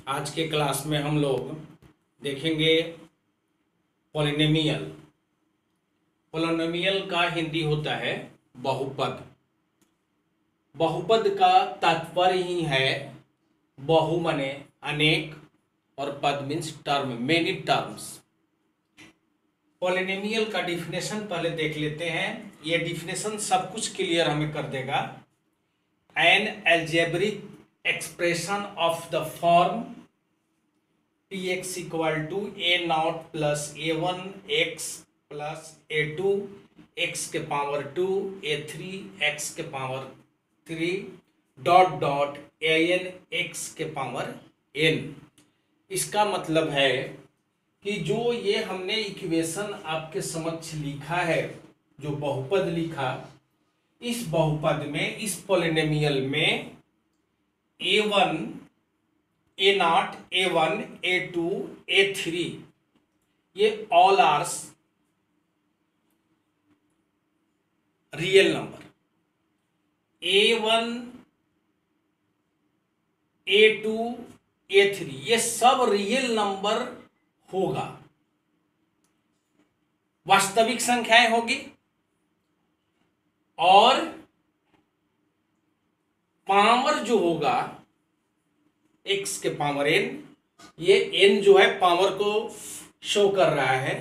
आज के क्लास में हम लोग देखेंगे पॉलिनोमियल। पॉलिनोमियल का हिंदी होता है बहुपद। बहुपद का तात्पर्य ही है बहु माने अनेक और पद means term, many terms. Polynomial का डिफिनेशन पहले देख लेते हैं। ये डिफिनेशन सब कुछ क्लियर हमें कर देगा। An algebraic expression of the form px equal to a naught plus a one x plus a two x के power two a three x के power three dot dot a n x के power n. इसका मतलब है कि जो ये हमने इक्वेशन आपके समक्ष लिखा है, जो बहुपद लिखा, इस बहुपद में, इस पॉलिनोमियल में a one a naught a one a two a three ये all are real number. A one a two a three ये सब रियल नंबर होगा, वास्तविक संख्याएं होगी। और पावर जो होगा x के पावर n, ये n जो है पावर को शो कर रहा है,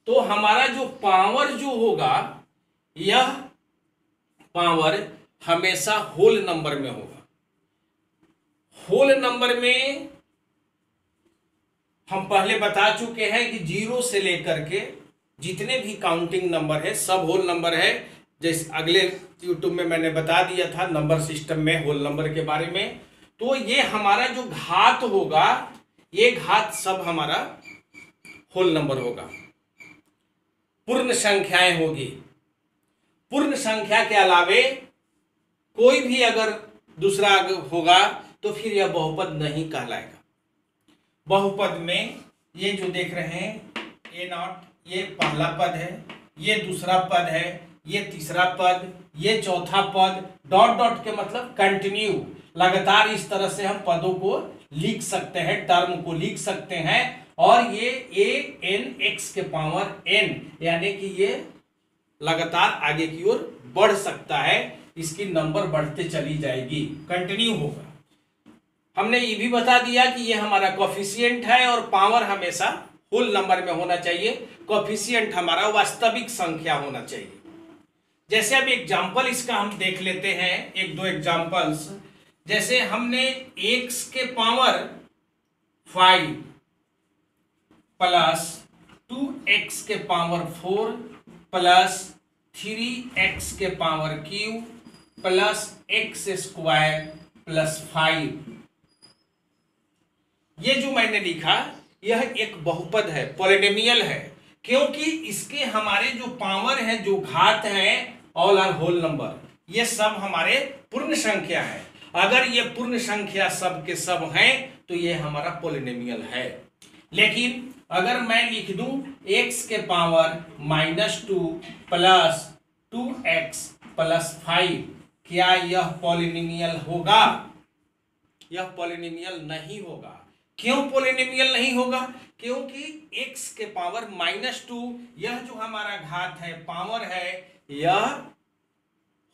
तो हमारा जो पावर जो होगा यह पावर हमेशा होल नंबर में होगा। होल नंबर में हम पहले बता चुके हैं कि जीरो से लेकर के जितने भी काउंटिंग नंबर है सब होल नंबर है। जैसे अगले यूट्यूब में मैंने बता दिया था नंबर सिस्टम में होल नंबर के बारे में। तो ये हमारा जो घात होगा, ये घात सब हमारा होल नंबर होगा, पूर्ण संख्याएं होगी। पूर्ण संख्या के अलावे कोई भी अगर दूसरा होगा तो फिर यह बहुपद नहीं कहलाएगा। बहुपद में ये जो देख रहे हैं ए नॉट ये पहला पद है, ये दूसरा पद है, ये तीसरा पद, ये चौथा पद, डॉट डॉट के मतलब कंटिन्यू, लगातार इस तरह से हम पदों को लिख सकते हैं, टर्म को लिख सकते हैं। और ये ए एन एक्स के पावर एन यानी कि ये लगातार आगे की ओर बढ़ सकता है, इसकी नंबर बढ़ते चली जाएगी, कंटिन्यू होगा। हमने ये भी बता दिया कि ये हमारा कोफिशिएंट है और पावर हमेशा होल नंबर में होना चाहिए। कोफिशिएंट हमारा वास्तविक संख्या होना चाहिए। जैसे अब एग्जाम्पल इसका हम देख लेते हैं, एक दो एग्जाम्पल्स। जैसे हमने x के पावर 5 प्लस 2x के पावर 4 प्लस 3x के power cube plus x square plus 5, ये जो मैंने लिखा यह एक बहुपद है, पॉलिनोमियल है, क्योंकि इसके हमारे जो पावर है, जो घात है, ऑल आर होल नंबर, ये सब हमारे पूर्ण संख्या है। अगर ये पूर्ण संख्या सब के सब हैं तो ये हमारा पॉलिनोमियल है। लेकिन अगर मैं लिख दूं x के पावर -2 प्लस 2x प्लस 5, क्या यह पॉलिनोमियल होगा? यह पॉलिनोमियल नहीं होगा। क्यों पॉलिनोमियल नहीं होगा? क्योंकि x के पावर -2 यह जो हमारा घात है, पावर है, यह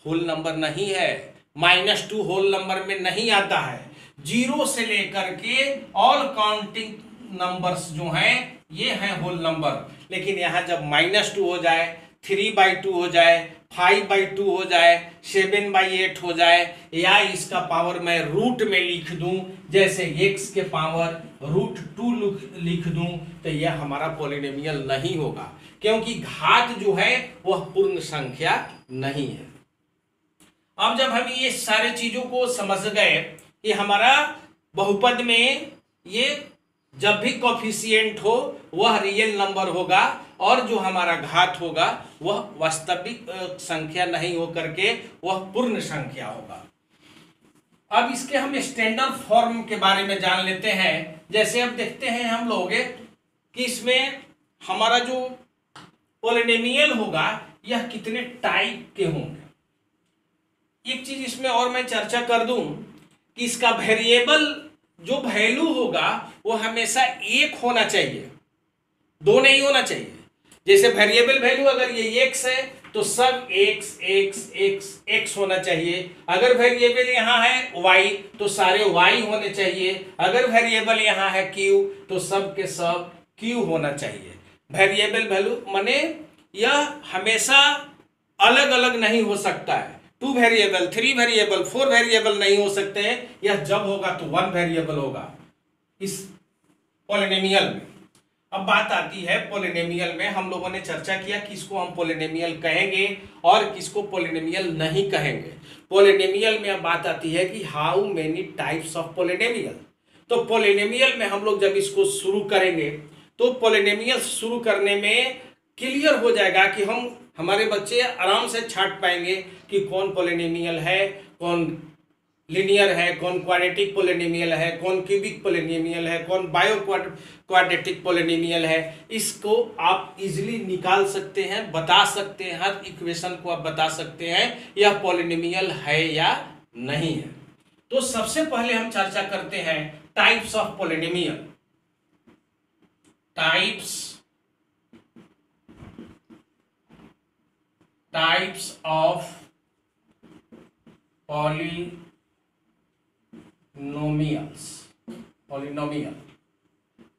होल नंबर नहीं है। -2 होल नंबर में नहीं आता है। जीरो से लेकर के ऑल काउंटिंग नंबर्स जो हैं ये हैं होल नंबर। लेकिन यहाँ जब -2 हो जाए, 3/2 हो जाए, 5/2 हो जाए, 7/8 हो जाए, या इसका पावर मैं रूट में लिख दूं, जैसे x के पावर √2 लिख दूं, तो यह हमारा पॉलिनोमियल नहीं होगा, क्योंकि घात जो है वह पूर्ण संख्या नहीं है। अब जब हम ये सारे चीजों को समझ गए कि हमारा बहुपद में ये जब भी कोफिशिएंट हो वह रियल नंबर होगा और जो हमारा घात होगा वह वास्तविक संख्या नहीं हो करके वह पूर्ण संख्या होगा। अब इसके हम स्टैंडर्ड फॉर्म के बारे में जान लेते हैं। जैसे अब देखते हैं हम लोग कि इसमें हमारा जो पॉलिनोमियल होगा यह कितने टाइप के होंगे। एक चीज इसमें और मैं चर्चा कर दूं कि इसका वेरिएबल जो वैल्यू होगा वो हमेशा एक होना चाहिए, दो नहीं होना चाहिए। जैसे वेरिएबल वैल्यू अगर ये x है तो सब x x x x होना चाहिए। अगर वेरिएबल यहाँ है y तो सारे y होने चाहिए। अगर वेरिएबल यहाँ है q तो सब के सब q होना चाहिए। वेरिएबल वैल्यू माने यह हमेशा अलग अलग नहीं हो सकता है। 2 वेरिएबल, 3 वेरिएबल, 4 वेरिएबल नहीं हो सकते हैं। यह जब होगा तो 1 वेरिएबल होगा इस पॉलिनोमियल में। अब बात आती है पॉलिनोमियल में, हम लोगों ने चर्चा किया किसको हम पॉलिनोमियल कहेंगे और किसको पॉलिनोमियल नहीं कहेंगे। पॉलिनोमियल में अब बात आती है कि how many types of polynomial. तो पॉलिनोमियल में हम लोग जब इसको शुरू करेंगे तो पॉलिनोमियल शुरू करने में क्लियर हो जाएगा कि हमारे बच्चे आराम से छांट पाएंगे कि कौन पॉलिनोमियल है, कौन लीनियर है, कौन क्वाड्रेटिक पॉलिनोमियल है, कौन क्यूबिक पॉलिनोमियल है, कौन बायो क्वाड्रेटिक पॉलिनोमियल है। इसको आप इजीली निकाल सकते हैं, बता सकते हैं, हर इक्वेशन को आप बता सकते हैं यह पॉलिनोमियल है या नहीं है। तो सबसे पहले हम चर्चा करते हैं types of polynomial. Types of polynomial,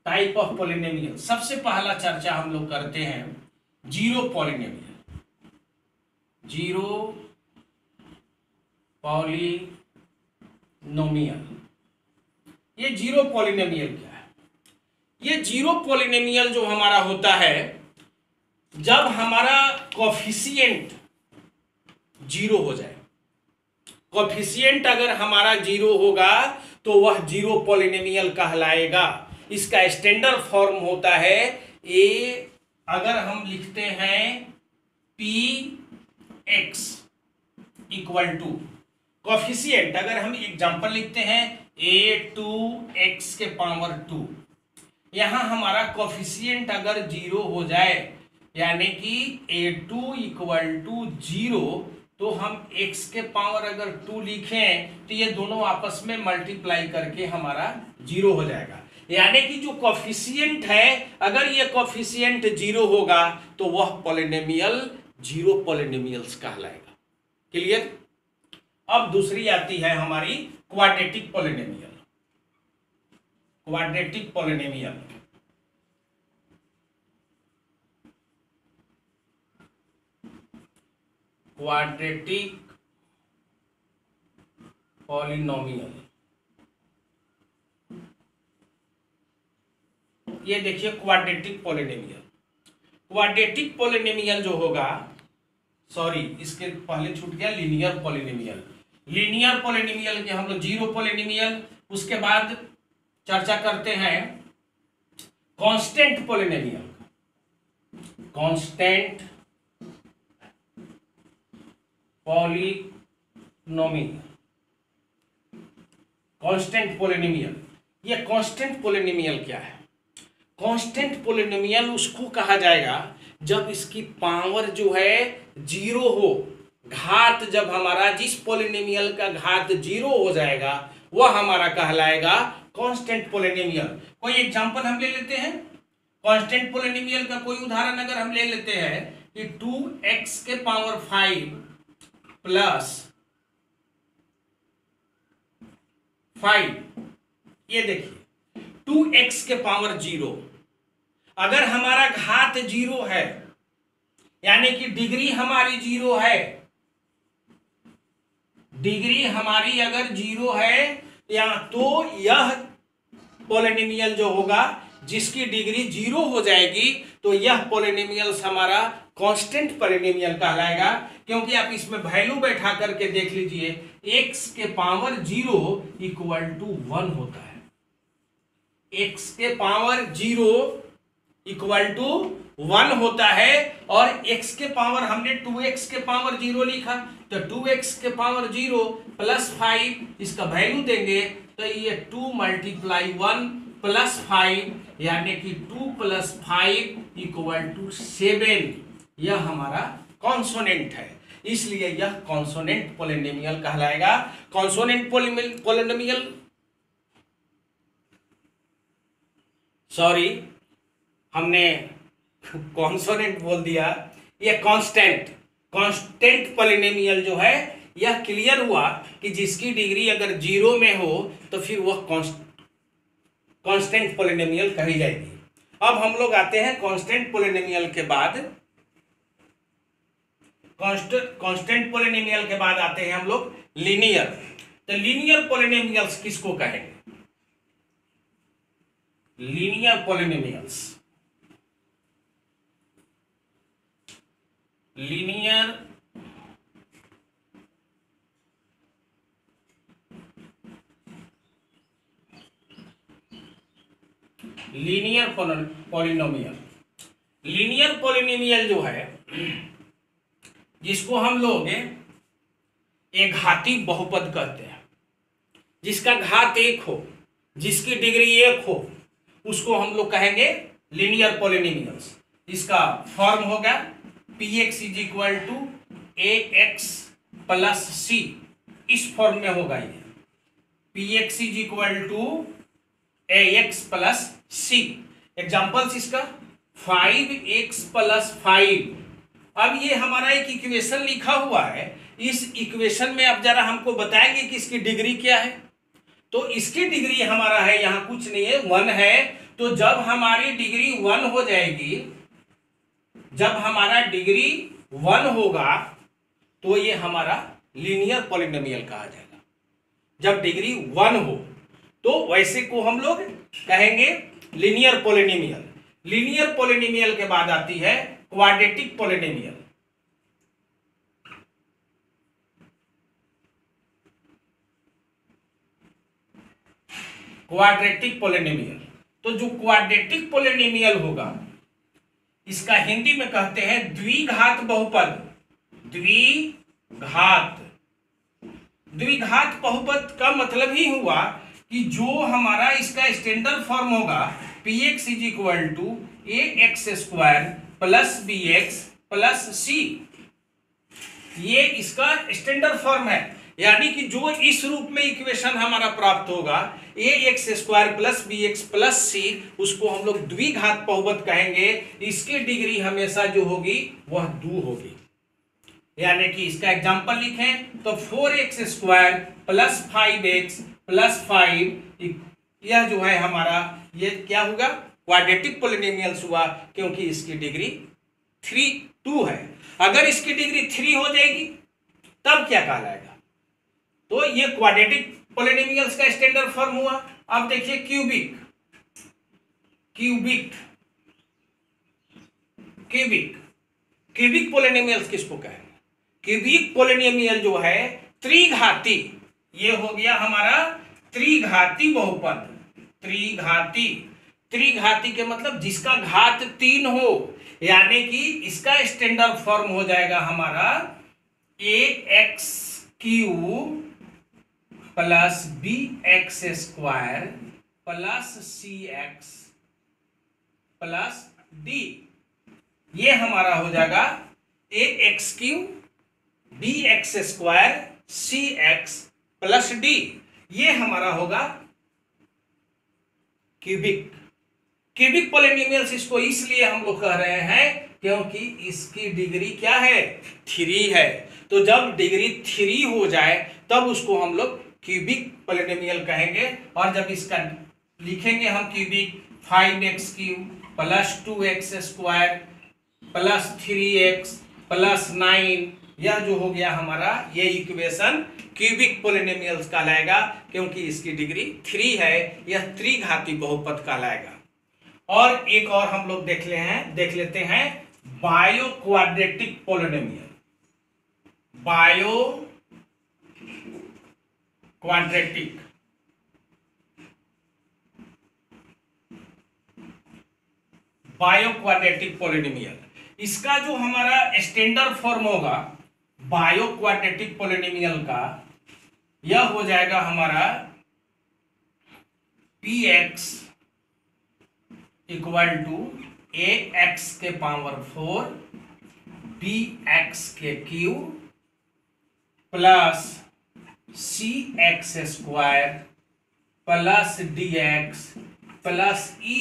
type of polynomial. सबसे पहला चर्चा हम लोग करते हैं जीरो पॉलिनोमियल। ये जीरो पॉलिनोमियल क्या है? ये जीरो पॉलिनोमियल जो हमारा होता है जब हमारा कोफिशिएंट जीरो हो जाए। कोफिशिएंट अगर हमारा जीरो होगा तो वह जीरो पॉलिनोमियल कहलाएगा। इसका स्टैंडर्ड फॉर्म होता है ए, अगर हम लिखते हैं px इक्वल टू कोफिशिएंट, अगर हम एग्जांपल लिखते हैं a2x के पावर 2, यहां हमारा कोफिशिएंट अगर जीरो हो जाए यानी कि a2 इक्वल टू 0 तो हम x के पावर अगर 2 लिखें तो ये दोनों आपस में मल्टीप्लाई करके हमारा जीरो हो जाएगा। यानी कि जो कोफिशिएंट है अगर ये कोफिशिएंट जीरो होगा तो वह पॉलिनोमियल जीरो पॉलिनोमियल्स कहलाएगा। क्लियर? अब दूसरी आती है हमारी क्वाड्रेटिक पॉलिनोमियल। क्वाड्रेटिक पॉलिनोमियल ये देखिए क्वाड्रेटिक पॉलिनोमियल जो होगा, सॉरी इसके पहले छूट गया लीनियर पॉलिनोमियल के हम लोग जीरो पॉलिनोमियल, उसके बाद चर्चा करते हैं कांस्टेंट पॉलिनोमियल। कांस्टेंट पॉलिनोमियल, ये कांस्टेंट पॉलिनोमियल क्या है? कांस्टेंट पॉलिनोमियल उसको कहा जाएगा जब इसकी पावर जो है जीरो हो। घात जब हमारा जिस पॉलिनोमियल का घात जीरो हो जाएगा वह हमारा कहलाएगा कांस्टेंट पॉलिनोमियल। कोई एग्जांपल हम ले लेते हैं कांस्टेंट पॉलिनोमियल का। कोई उदाहरण अगर हम ले लेते हैं कि 2x के पावर 5 प्लस 5, ये देखिए 2x के पावर 0, अगर हमारा घात 0 है यानी कि डिग्री हमारी 0 है, डिग्री हमारी अगर 0 है या तो यह पॉलिनोमियल जो होगा जिसकी डिग्री 0 हो जाएगी तो यह पॉलिनोमियल हमारा कांस्टेंट पॉलिनोमियल कहलाएगा। क्योंकि आप इसमें वैल्यू बैठा करके देख लीजिए x के पावर 0 इक्वल टू 1 होता है। x के पावर 0 इक्वल टू 1 होता है और x के पावर हमने 2x के पावर 0 लिखा तो 2x के पावर 0 प्लस 5 इसका वैल्यू देंगे तो ये 2 मल्टीप्लाई 1 प्लस 5 यानी कि 2 प्लस 5 इक्वल टू 7। यह हमारा कॉन्सोनेंट है, इसलिए यह कॉन्सोनेंट पॉलिनोमियल कहलाएगा। कॉन्सोनेंट पॉलिनोमियल सॉरी, हमने कॉन्सोनेंट बोल दिया। ये कांस्टेंट पॉलिनोमियल जो है, यह क्लियर हुआ कि जिसकी डिग्री अगर 0 में हो तो फिर वह कांस्टेंट पॉलिनोमियल कही जाएगी। अब हम लोग आते हैं कांस्टेंट पॉलिनोमियल के बाद, कांस्टेंट पॉलिनोमियल के बाद आते हैं हम लोग लीनियर। तो लीनियर पॉलिनोमियल्स किसको कहेंगे? Linear polynomials, linear polynomial, linear polynomial जो है, जिसको हम लोग एक घाती बहुपद कहते हैं, जिसका घात 1 हो, जिसकी डिग्री 1 हो, उसको हम लोग कहेंगे लीनियर पॉलिनोमियल्स। इसका फॉर्म होगा px is equal to ax plus c, इस फॉर्म में होगा ये px is equal to ax plus c। Examples इसका 5x प्लस 5। अब ये हमारा एक इक्वेशन लिखा हुआ है, इस इक्वेशन में अब जरा हमको बताएंगे कि इसकी डिग्री क्या है। तो इसकी डिग्री हमारा है यहाँ कुछ नहीं है, 1 है। तो जब हमारी डिग्री 1 हो जाएगी, जब हमारा डिग्री 1 होगा तो ये हमारा लीनियर पॉलिनोमियल कहा जाएगा। जब डिग्री 1 हो तो वैसे को हम लोग कहेंगे लीनियर पॉलिनोमियल। लीनियर पॉलिनोमियल के बाद आती है क्वाड्रेटिक पॉलिनोमियल। क्वाड्रेटिक पॉलिनोमियल, तो जो क्वाड्रेटिक पॉलिनोमियल होगा, इसका हिंदी में कहते हैं द्विघात बहुपद। द्विघात बहुपद का मतलब ही हुआ कि जो हमारा इसका स्टैंडर्ड फॉर्म होगा px is equal to ax square plus bx plus c, ये इसका स्टैंडर्ड फॉर्म है। यानी कि जो इस रूप में इक्वेशन हमारा प्राप्त होगा ax square plus bx plus c, उसको हम लोग द्विघात बहुपद कहेंगे। इसकी डिग्री हमेशा जो होगी वह 2 होगी। यानी कि इसका एग्जांपल लिखें तो 4x square plus 5x plus 5, यह जो है हमारा ये क्या होगा? क्वाड्रेटिक पॉलिनोमियल्स हुआ, क्योंकि इसकी डिग्री 2 है। अगर इसकी डिग्री 3 हो जाएगी तब क्या कहलाएगा? तो ये क्वाड्रेटिक पॉलिनोमियल्स का स्टैंडर्ड फॉर्म हुआ। अब देखिए क्यूबिक पॉलिनोमियल्स किसको कहेंगे? क्यूबिक पॉलिनोमियल जो है त्रिघाती, ये हो गया हमारा त्रिघाती बहुपद। त्रिघाती के मतलब जिसका घात 3 हो, यानी कि इसका स्टैंडर्ड फॉर्म हो जाएगा हमारा ax cube plus bx square plus cx plus d। ये हमारा हो जाएगा ax cube bx square cx plus d। ये हमारा होगा क्यूबिक पॉलिनोमियल्स। इसको इसलिए हम लोग कह रहे हैं क्योंकि इसकी डिग्री क्या है? 3 है। तो जब डिग्री 3 हो जाए तब उसको हम लोग क्यूबिक पॉलिनोमियल कहेंगे। और जब इसका लिखेंगे हम cubic, 5x cube plus 2x square plus 3x plus 9, यह जो हो गया हमारा ये इक्वेशन क्यूबिक पॉलिनोमियल्स कहलाएगा, क्योंकि इसकी डिग्री 3 है। यह त्रिघाती बहुपद कहलाएगा। और एक और हम लोग देख लेते हैं bio quadratic polynomial. Bio quadratic polynomial, इसका जो हमारा स्टैंडर्ड फॉर्म होगा बायो क्वाड्रेटिक पॉलिनोमियल का, यह हो जाएगा हमारा px इक्वल टू ax के पावर 4 bx के cube plus cx square plus dx plus e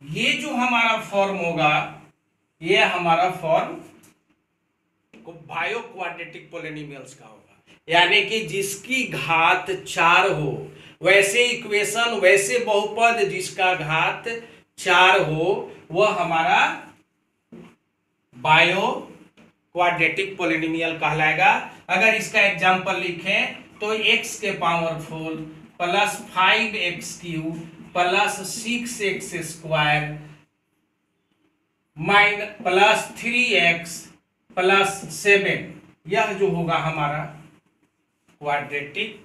ये जो हमारा फॉर्म होगा ये हमारा फॉर्म बायो क्वाड्रेटिक पॉलिनोमियल्स का होगा, यानी कि जिसकी घात 4 हो, वैसे इक्वेशन वैसे बहुपद जिसका घात 4 हो वह हमारा बायो क्वाड्रेटिक पॉलिनोमियल कहलाएगा। अगर इसका एग्जांपल लिखें तो x के power 4 plus 5x³ plus 6x square plus 3x plus 7, यह जो होगा हमारा क्वाड्रेटिक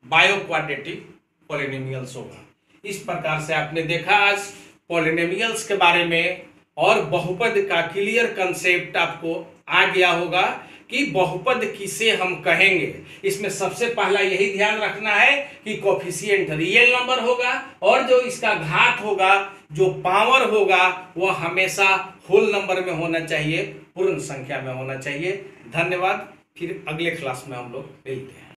बायो क्वाड्रेटिक पॉलिनोमियल्स होगा। इस प्रकार से आपने देखा आज पॉलिनोमियल्स के बारे में और बहुपद का क्लियर कंसेप्ट आपको आ गया होगा कि बहुपद किसे हम कहेंगे। इसमें सबसे पहला यही ध्यान रखना है कि कोफिशिएंट रियल नंबर होगा और जो इसका घात होगा, जो पावर होगा, वह हमेशा होल नंबर में होना चाहिए, पूर्ण संख्या में होना चाहिए। धन्यवाद। फिर अगले क्लास में हम लोग मिलते हैं।